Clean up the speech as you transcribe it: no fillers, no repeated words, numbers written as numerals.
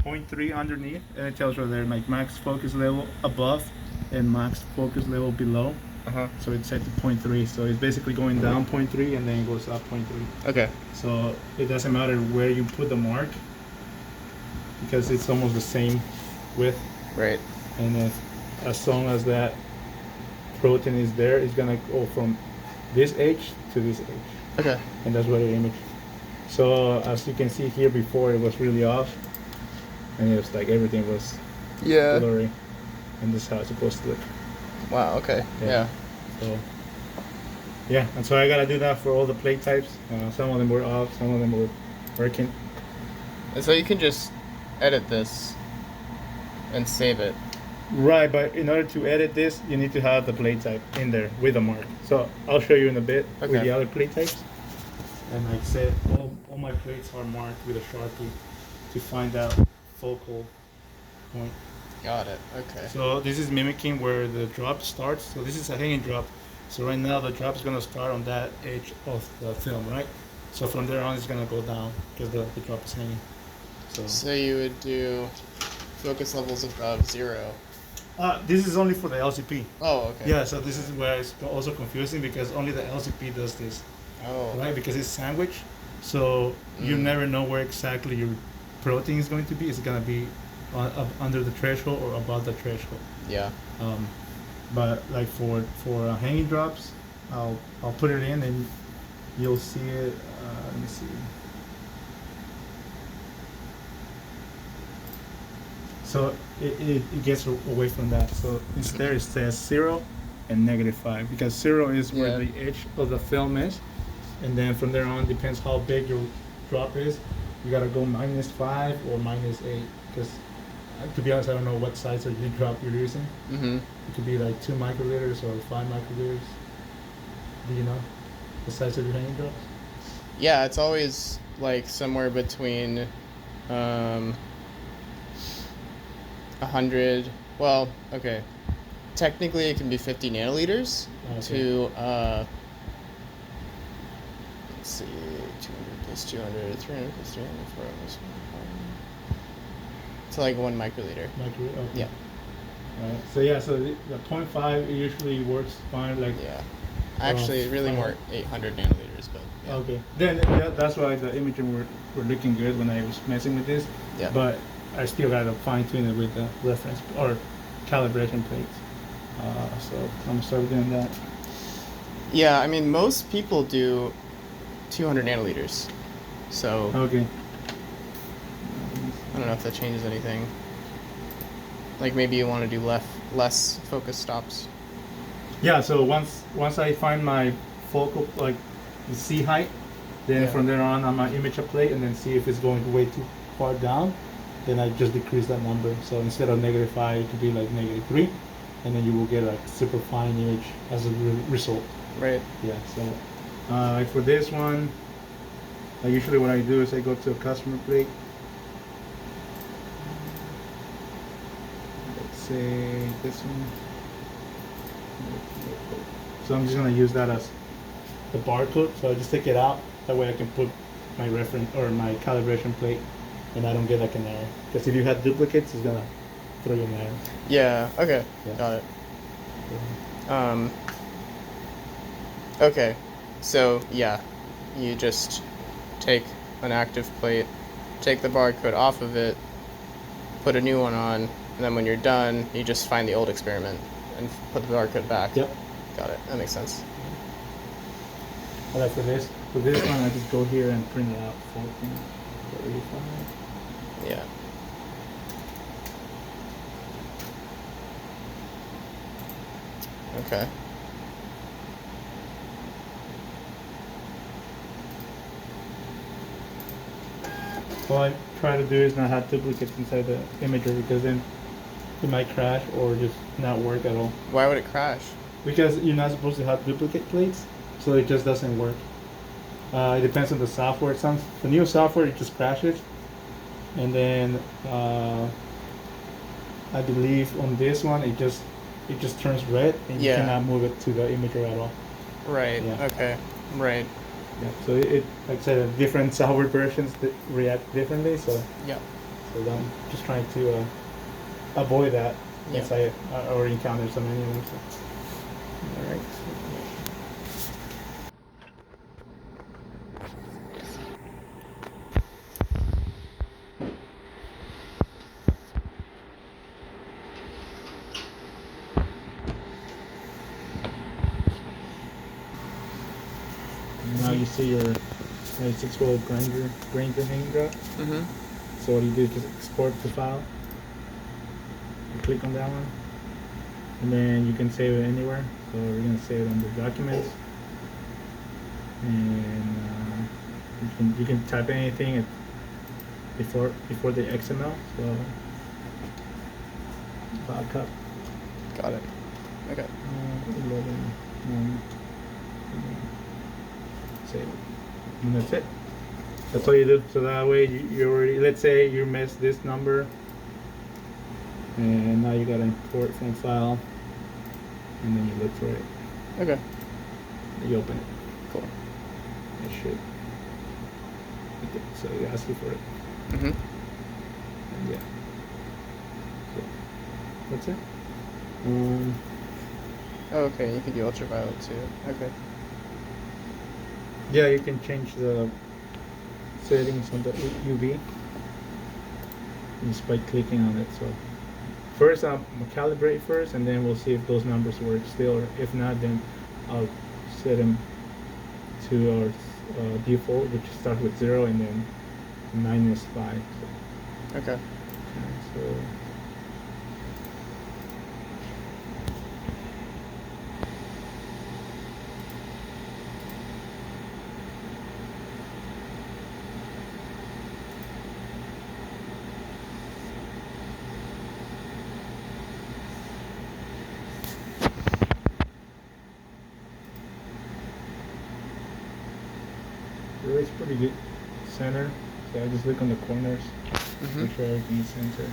0.3 underneath, and it tells you there like max focus level above and max focus level below. So it's set to 0.3. So it's basically going down 0.3 and then it goes up 0.3. Okay. So it doesn't matter where you put the mark because it's almost the same width. Right. And as long as that protein is there, it's gonna go from this edge to this edge. Okay. And that's what it imaged. So as you can see here before, it was really off, and it was like everything was blurry, and this is how it's supposed to look. Wow. Okay. Yeah. So yeah, and so I gotta do that for all the plate types. Some of them were off, some of them were working. And so you can just edit this and save it. Right, but in order to edit this, you need to have the plate type in there with a mark. So I'll show you in a bit with the other plate types. And like I said, all my plates are marked with a Sharpie to find that focal point. Got it. Okay. So this is mimicking where the drop starts. So this is a hanging drop. So right now the drop is going to start on that edge of the film, right? So from there on it's going to go down because the drop is hanging. So you would do focus levels above 0. This is only for the LCP. Oh, okay. Yeah, so this is where it's also confusing because only the LCP does this. Oh. Right, because it's sandwich. So you never know where exactly your protein is going to be. It's going to be under the threshold or above the threshold. Yeah. But like for hanging drops, I'll put it in and you'll see it. Let me see. So it gets away from that. So instead it says 0 and -5 because 0 is where the edge of the film is, and then from there on depends how big your drop is. You gotta go -5 or -8 because to be honest, I don't know what size of drop you're using. It could be like 2 microliters or 5 microliters. Do you know the size of your hanging drops? Yeah, it's always like somewhere between 100. Well, okay. Technically, it can be 50 nanoliters to let's see, 200 plus 200, 300 plus 300, 400 plus 100. To like 1 microliter. Okay. Yeah. Right. So yeah, so the 0.5 usually works fine. Like actually, really more 800 nanoliters, but yeah. Okay. Then that's why the imaging were looking good when I was messing with this. Yeah. But I still gotta fine tune it with the reference or calibration plates. So I'm gonna start doing that. Yeah, I mean most people do 200 nanoliters. So okay. I don't know if that changes anything. Like maybe you want to do less focus stops. Yeah, so once I find my focal, like the C height, then from there on I'm gonna image a plate and then see if it's going way too far down, then I just decrease that number. So instead of -5, it could be like -3, and then you will get like super fine image as a result. Right. Yeah, so like for this one, usually what I do is I go to a customer plate. Let's say this one. So I'm just gonna use that as the barcode. So I just take it out. That way I can put my reference or my calibration plate, and I don't get like an error. Because if you had duplicates, it's gonna throw you an error. Yeah. Okay. Yeah. Got it. Okay. So yeah, you just take an active plate, take the barcode off of it, put a new one on, and then when you're done, you just find the old experiment and put the barcode back. Yep. Got it. That makes sense. Alright, for this one, I just go here and print it out. 1435. Yeah. Okay. What I try to do is not have duplicates inside the imager because then it might crash or just not work at all. Why would it crash? Because you're not supposed to have duplicate plates, so it just doesn't work. It depends on the software. The new software, it just crashes, and then I believe on this one it just turns red and you cannot move it to the imager at all. Right. Yeah. Okay. Right. Yeah. So it like I said, different software versions that react differently. So yeah. So I'm just trying to avoid that. Yeah. Since I already encountered so many of them. So. All right. Now you see your 96-volt Granger hanging drop. Mhm. So what you do is just export the file. You click on that one, and then you can save it anywhere. So we're gonna save it under Documents, and you can type anything before the XML. So backup. Got it. Okay. 11. Save it. And that's it. That's all you do. So that way you already, let's say you missed this number, and now you gotta import from file, and then you look for it. Okay. You open it. Cool. It should. Okay, so it asks you for it. Mhm. And yeah. So that's it. Oh, okay. You can do ultraviolet too. Okay. Yeah, you can change the settings on the UV just by clicking on it. So first I'm gonna calibrate first, and then we'll see if those numbers work still, or if not, then I'll set them to our default, which starts with 0 and then -5. So, Okay. so it's pretty good center. So I just look on the corners, Mhm. make sure everything is centered.